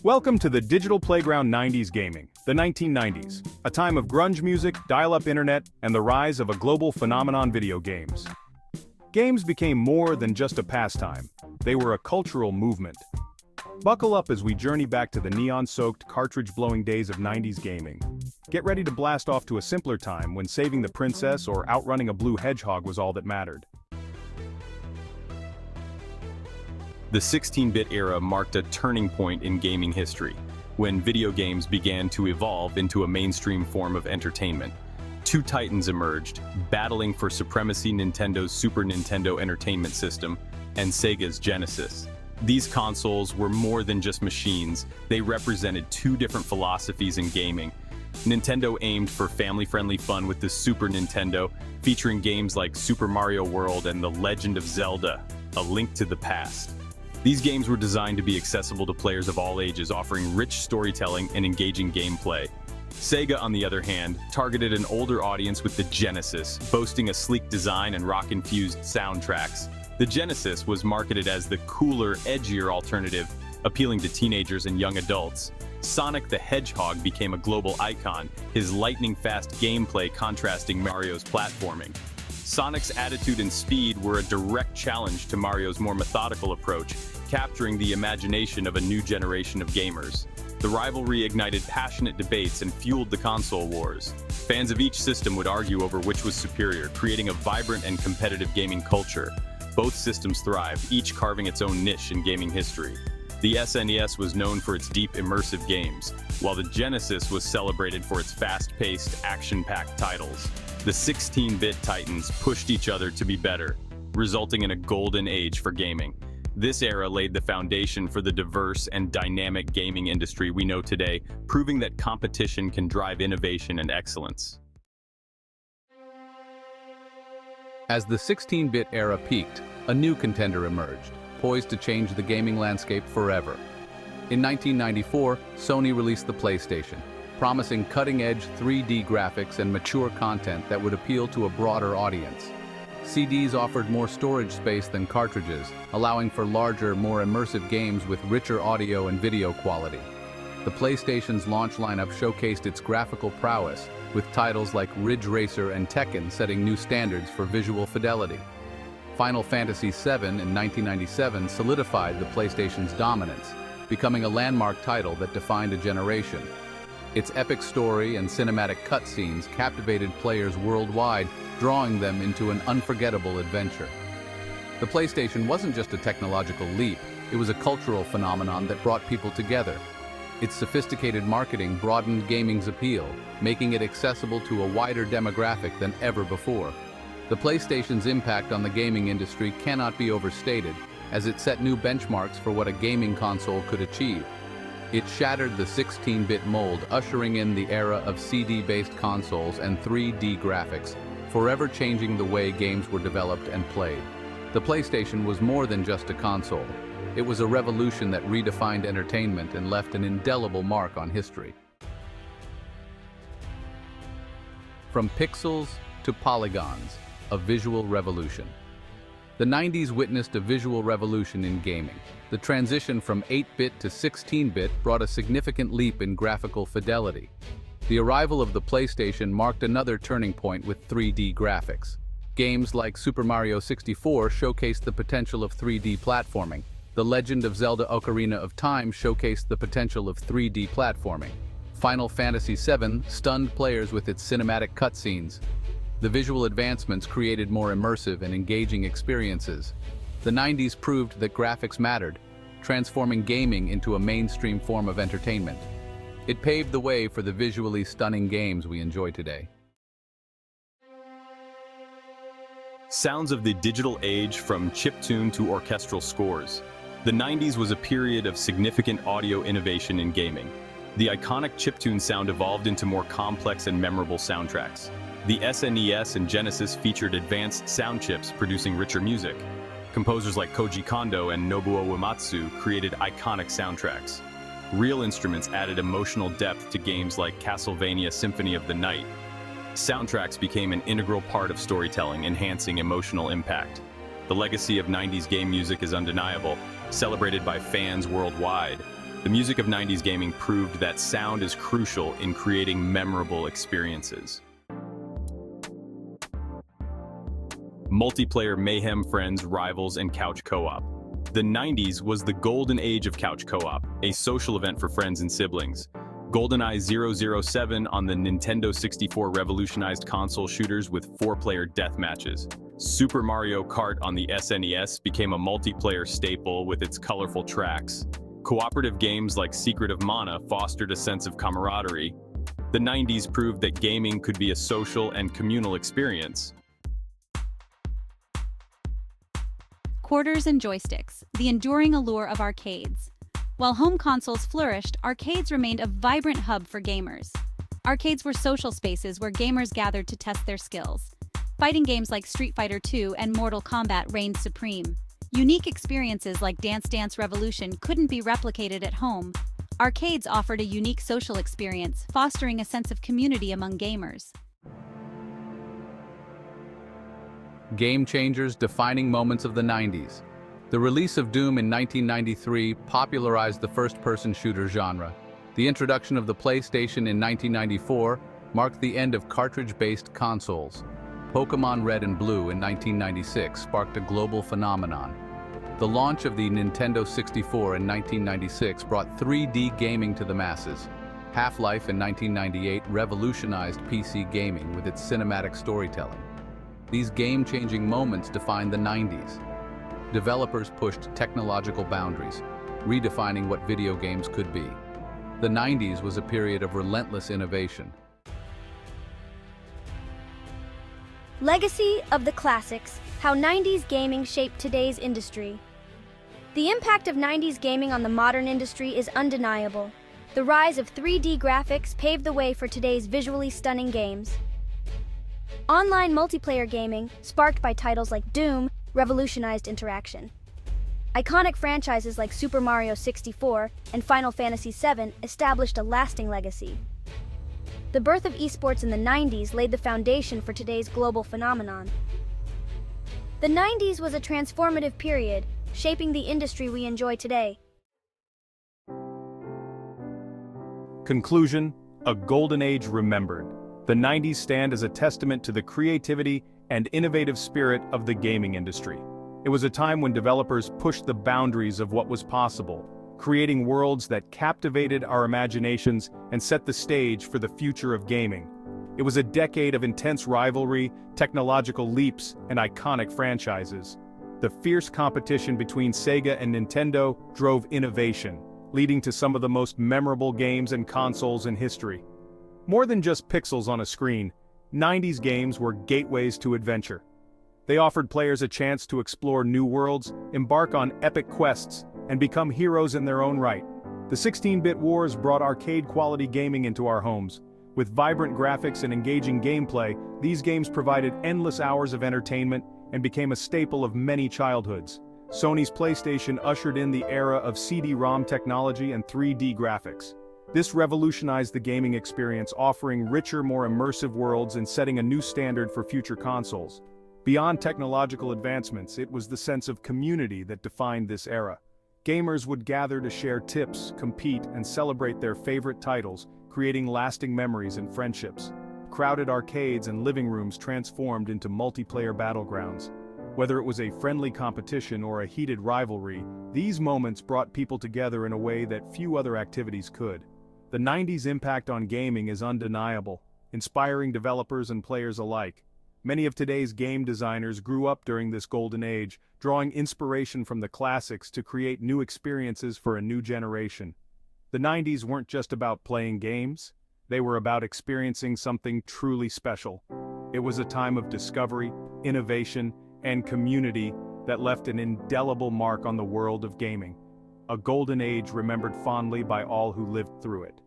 Welcome to the digital playground 90s gaming, the 1990s, a time of grunge music, dial-up internet, and the rise of a global phenomenon: video games. Games became more than just a pastime, they were a cultural movement. Buckle up as we journey back to the neon-soaked, cartridge-blowing days of 90s gaming. Get ready to blast off to a simpler time when saving the princess or outrunning a blue hedgehog was all that mattered. The 16-bit era marked a turning point in gaming history, when video games began to evolve into a mainstream form of entertainment. Two titans emerged, battling for supremacy: Nintendo's Super Nintendo Entertainment System and Sega's Genesis. These consoles were more than just machines, they represented two different philosophies in gaming. Nintendo aimed for family-friendly fun with the Super Nintendo, featuring games like Super Mario World and The Legend of Zelda: A Link to the Past. These games were designed to be accessible to players of all ages, offering rich storytelling and engaging gameplay. Sega, on the other hand, targeted an older audience with the Genesis, boasting a sleek design and rock-infused soundtracks. The Genesis was marketed as the cooler, edgier alternative, appealing to teenagers and young adults. Sonic the Hedgehog became a global icon, his lightning-fast gameplay contrasting Mario's platforming. Sonic's attitude and speed were a direct challenge to Mario's more methodical approach, capturing the imagination of a new generation of gamers. The rivalry ignited passionate debates and fueled the console wars. Fans of each system would argue over which was superior, creating a vibrant and competitive gaming culture. Both systems thrived, each carving its own niche in gaming history. The SNES was known for its deep, immersive games, while the Genesis was celebrated for its fast-paced, action-packed titles. The 16-bit titans pushed each other to be better, resulting in a golden age for gaming. This era laid the foundation for the diverse and dynamic gaming industry we know today, proving that competition can drive innovation and excellence. As the 16-bit era peaked, a new contender emerged, poised to change the gaming landscape forever. In 1994, Sony released the PlayStation, promising cutting-edge 3D graphics and mature content that would appeal to a broader audience. CDs offered more storage space than cartridges, allowing for larger, more immersive games with richer audio and video quality. The PlayStation's launch lineup showcased its graphical prowess, with titles like Ridge Racer and Tekken setting new standards for visual fidelity. Final Fantasy VII in 1997 solidified the PlayStation's dominance, becoming a landmark title that defined a generation. Its epic story and cinematic cutscenes captivated players worldwide, drawing them into an unforgettable adventure. The PlayStation wasn't just a technological leap, it was a cultural phenomenon that brought people together. Its sophisticated marketing broadened gaming's appeal, making it accessible to a wider demographic than ever before. The PlayStation's impact on the gaming industry cannot be overstated, as it set new benchmarks for what a gaming console could achieve. It shattered the 16-bit mold, ushering in the era of CD-based consoles and 3D graphics, forever changing the way games were developed and played. The PlayStation was more than just a console. It was a revolution that redefined entertainment and left an indelible mark on history. From pixels to polygons, a visual revolution. The 90s witnessed a visual revolution in gaming. The transition from 8-bit to 16-bit brought a significant leap in graphical fidelity. The arrival of the PlayStation marked another turning point with 3D graphics. Games like Super Mario 64 showcased the potential of 3D platforming. The Legend of Zelda: Ocarina of Time showcased the potential of 3D platforming. Final Fantasy VII stunned players with its cinematic cutscenes. The visual advancements created more immersive and engaging experiences. The 90s proved that graphics mattered, transforming gaming into a mainstream form of entertainment. It paved the way for the visually stunning games we enjoy today. Sounds of the digital age, from chiptune to orchestral scores. The 90s was a period of significant audio innovation in gaming. The iconic chiptune sound evolved into more complex and memorable soundtracks. The SNES and Genesis featured advanced sound chips producing richer music. Composers like Koji Kondo and Nobuo Uematsu created iconic soundtracks. Real instruments added emotional depth to games like Castlevania Symphony of the Night. Soundtracks became an integral part of storytelling, enhancing emotional impact. The legacy of 90s game music is undeniable, celebrated by fans worldwide. The music of 90s gaming proved that sound is crucial in creating memorable experiences. Multiplayer mayhem, friends, rivals, and couch co-op. The 90s was the golden age of couch co-op, a social event for friends and siblings. GoldenEye 007 on the Nintendo 64 revolutionized console shooters with 4-player deathmatches. Super Mario Kart on the SNES became a multiplayer staple with its colorful tracks. Cooperative games like Secret of Mana fostered a sense of camaraderie. The 90s proved that gaming could be a social and communal experience. Quarters and joysticks, the enduring allure of arcades. While home consoles flourished, arcades remained a vibrant hub for gamers. Arcades were social spaces where gamers gathered to test their skills. Fighting games like Street Fighter II and Mortal Kombat reigned supreme. Unique experiences like Dance Dance Revolution couldn't be replicated at home. Arcades offered a unique social experience, fostering a sense of community among gamers. Game changers defining moments of the 90s. The release of Doom in 1993 popularized the first-person shooter genre. The introduction of the PlayStation in 1994 marked the end of cartridge-based consoles. Pokémon Red and Blue in 1996 sparked a global phenomenon. The launch of the Nintendo 64 in 1996 brought 3D gaming to the masses. Half-Life in 1998 revolutionized PC gaming with its cinematic storytelling. These game-changing moments defined the 90s. Developers pushed technological boundaries, redefining what video games could be. The 90s was a period of relentless innovation. Legacy of the classics, how 90s gaming shaped today's industry. The impact of 90s gaming on the modern industry is undeniable. The rise of 3D graphics paved the way for today's visually stunning games. Online multiplayer gaming, sparked by titles like Doom, revolutionized interaction. Iconic franchises like Super Mario 64 and Final Fantasy VII established a lasting legacy. The birth of esports in the 90s laid the foundation for today's global phenomenon. The 90s was a transformative period, shaping the industry we enjoy today. Conclusion: a golden age remembered. The 90s stand as a testament to the creativity and innovative spirit of the gaming industry. It was a time when developers pushed the boundaries of what was possible, creating worlds that captivated our imaginations and set the stage for the future of gaming. It was a decade of intense rivalry, technological leaps, and iconic franchises. The fierce competition between Sega and Nintendo drove innovation, leading to some of the most memorable games and consoles in history. More than just pixels on a screen, 90s games were gateways to adventure. They offered players a chance to explore new worlds, embark on epic quests, and become heroes in their own right. The 16-bit wars brought arcade-quality gaming into our homes. With vibrant graphics and engaging gameplay, these games provided endless hours of entertainment and became a staple of many childhoods. Sony's PlayStation ushered in the era of CD-ROM technology and 3D graphics. This revolutionized the gaming experience, offering richer, more immersive worlds and setting a new standard for future consoles. Beyond technological advancements, it was the sense of community that defined this era. Gamers would gather to share tips, compete, and celebrate their favorite titles, creating lasting memories and friendships. Crowded arcades and living rooms transformed into multiplayer battlegrounds. Whether it was a friendly competition or a heated rivalry, these moments brought people together in a way that few other activities could. The 90s impact on gaming is undeniable, inspiring developers and players alike. Many of today's game designers grew up during this golden age, drawing inspiration from the classics to create new experiences for a new generation. The 90s weren't just about playing games, they were about experiencing something truly special. It was a time of discovery, innovation, and community that left an indelible mark on the world of gaming. A golden age remembered fondly by all who lived through it.